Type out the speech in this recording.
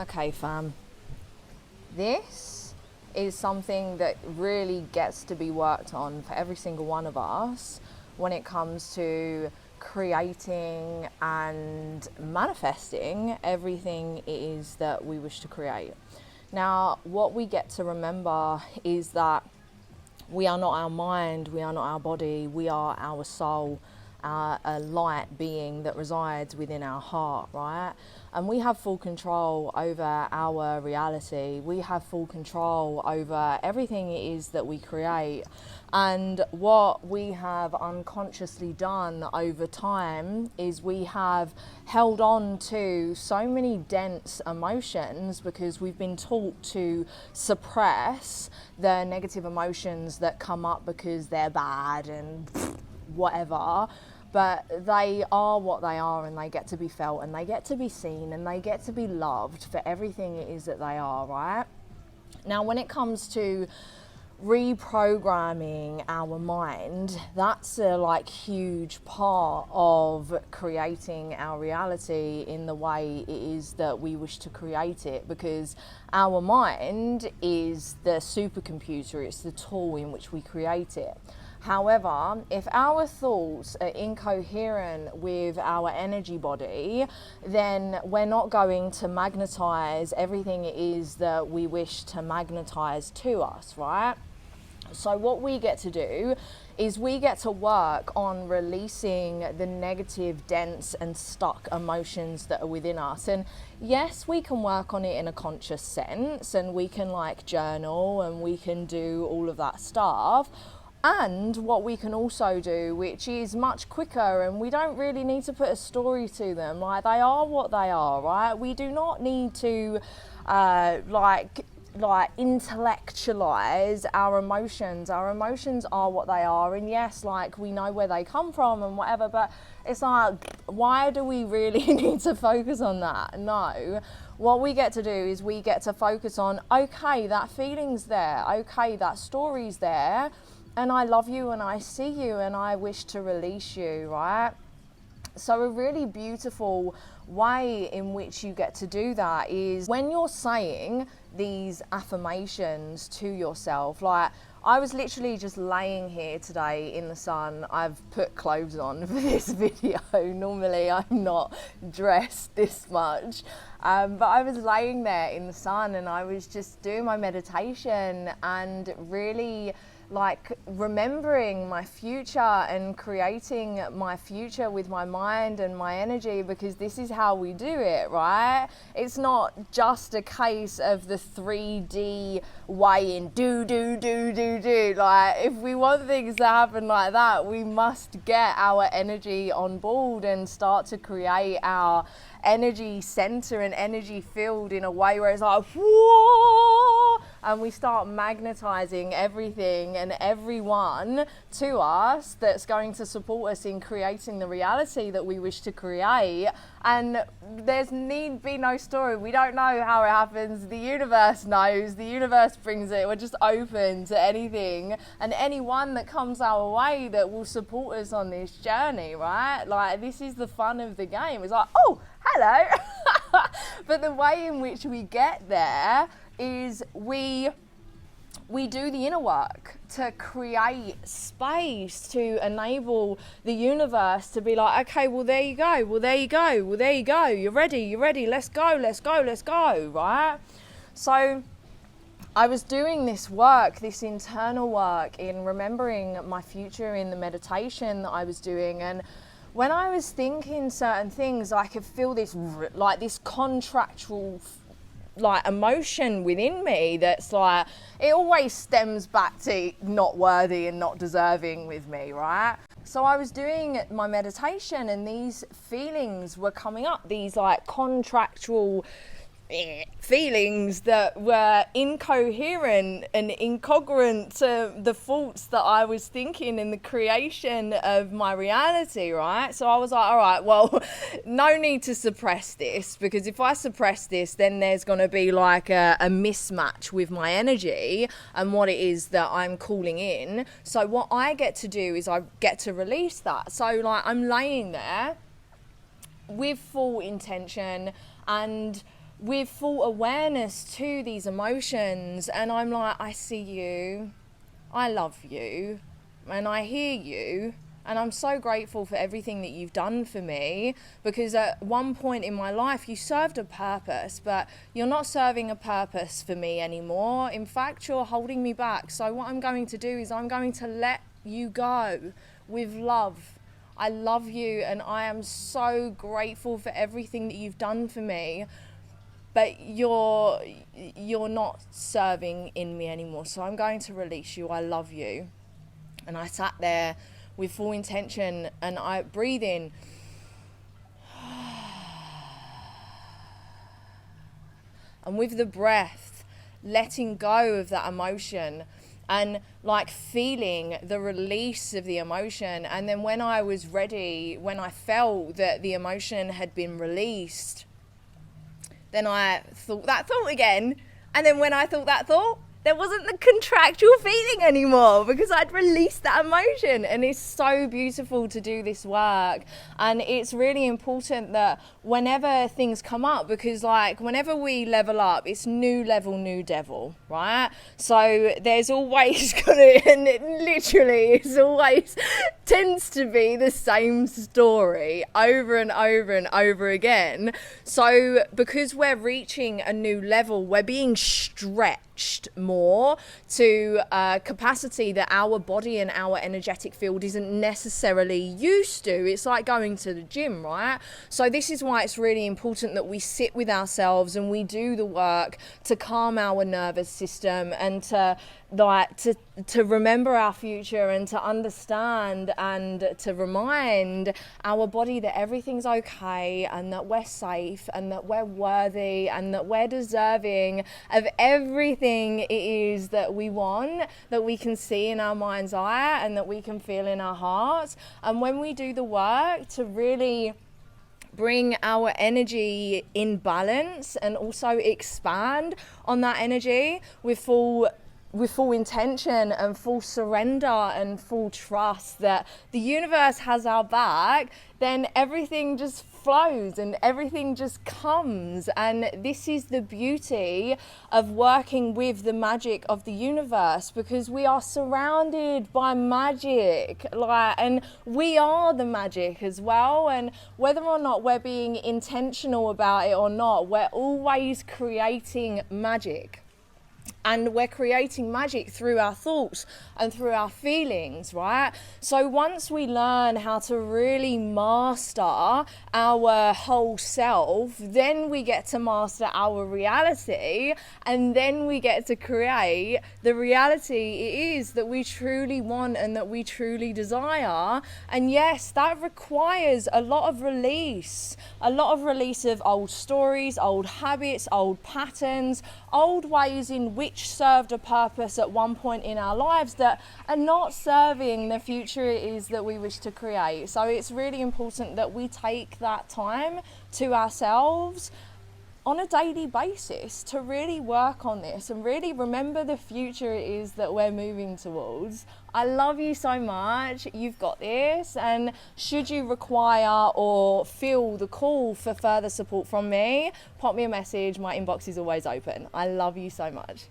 Okay, fam. This is something that really gets to be worked on for every single one of us when it comes to creating and manifesting everything it is that we wish to create. Now, what we get to remember is that we are not our mind, we are not our body, we are our soul, a light being that resides within our heart, right? And we have full control over our reality. We have full control over everything it is that we create. And what we have unconsciously done over time is we have held on to so many dense emotions because we've been taught to suppress the negative emotions that come up because they're bad and whatever. But they are what they are, and they get to be felt, and they get to be seen, and they get to be loved for everything it is that they are, right? Now, when it comes to reprogramming our mind, that's a huge part of creating our reality in the way it is that we wish to create it, because our mind is the supercomputer, it's the tool in which we create it. However, if our thoughts are incoherent with our energy body, then we're not going to magnetize everything it is that we wish to magnetize to us, right? So what we get to do is we get to work on releasing the negative, dense and stuck emotions that are within us. And yes, we can work on it in a conscious sense, and we can journal, and we can do all of that stuff. And what we can also do, which is much quicker, and we don't really need to put a story to them, they are what they are, right? We do not need to intellectualize our emotions. Our emotions are what they are, and yes, we know where they come from and whatever, but it's why do we really need to focus on that? No. What we get to do is we get to focus on, okay, that feeling's there, okay, that story's there, and I love you and I see you and I wish to release you, right? So a really beautiful way in which you get to do that is when you're saying these affirmations to yourself. I was literally just laying here today in the sun. I've put clothes on for this video. Normally I'm not dressed this much. But I was laying there in the sun and I was just doing my meditation and really remembering my future and creating my future with my mind and my energy, because this is how we do it, right? It's not just a case of the 3D way in do. If we want things to happen like that, we must get our energy on board and start to create our energy center and energy field in a way where it's whoa, and we start magnetizing everything and everyone to us that's going to support us in creating the reality that we wish to create. And there's need be no story. We don't know how it happens. The universe knows. The universe brings it. We're just open to anything and anyone that comes our way that will support us on this journey, right? This is the fun of the game. It's oh, hello. But the way in which we get there is we do the inner work to create space to enable the universe to be okay, well, there you go, you're ready, let's go, right? So I was doing this work, this internal work in remembering my future in the meditation that I was doing, and when I was thinking certain things, I could feel this this contractual emotion within me that's it always stems back to not worthy and not deserving with me, right? So I was doing my meditation and these feelings were coming up, these contractual feelings that were incoherent and incongruent to the thoughts that I was thinking in the creation of my reality, right? So I was all right, well, no need to suppress this, because if I suppress this, then there's going to be a mismatch with my energy and what it is that I'm calling in. So what I get to do is I get to release that. So I'm laying there with full intention and with full awareness to these emotions. And I'm like, I see you, I love you, and I hear you. And I'm so grateful for everything that you've done for me, because at one point in my life you served a purpose, but you're not serving a purpose for me anymore. In fact, you're holding me back. So what I'm going to do is I'm going to let you go with love. I love you, and I am so grateful for everything that you've done for me, but you're not serving in me anymore. So I'm going to release you. I love you. And I sat there with full intention, and I breathe in. And with the breath, letting go of that emotion and like feeling the release of the emotion. And then when I was ready, when I felt that the emotion had been released, then I thought that thought again. And then when I thought that thought, there wasn't the contractual feeling anymore, because I'd released that emotion. And it's so beautiful to do this work. And it's really important that whenever things come up, because like whenever we level up, it's new level, new devil, right? So there's always gonna, and it literally it's always tends to be the same story over and over and over again. So because we're reaching a new level, we're being stretched more to a capacity that our body and our energetic field isn't necessarily used to. It's like going to the gym, right? So this is why it's really important that we sit with ourselves and we do the work to calm our nervous system, and to remember our future, and to understand and to remind our body that everything's okay, and that we're safe, and that we're worthy, and that we're deserving of everything it is that we want, that we can see in our mind's eye, and that we can feel in our hearts. And when we do the work to really bring our energy in balance, and also expand on that energy with full intention and full surrender and full trust that the universe has our back, then everything just flows and everything just comes. And this is the beauty of working with the magic of the universe, because we are surrounded by magic, and we are the magic as well. And whether or not we're being intentional about it or not, we're always creating magic. And we're creating magic through our thoughts and through our feelings, right? So once we learn how to really master our whole self, then we get to master our reality, and then we get to create the reality it is that we truly want and that we truly desire. And yes, that requires a lot of release of old stories, old habits, old patterns, old ways in which served a purpose at one point in our lives that are not serving the future it is that we wish to create. So it's really important that we take that time to ourselves on a daily basis to really work on this and really remember the future it is that we're moving towards. I love you so much. You've got this. And should you require or feel the call for further support from me, pop me a message. My inbox is always open. I love you so much.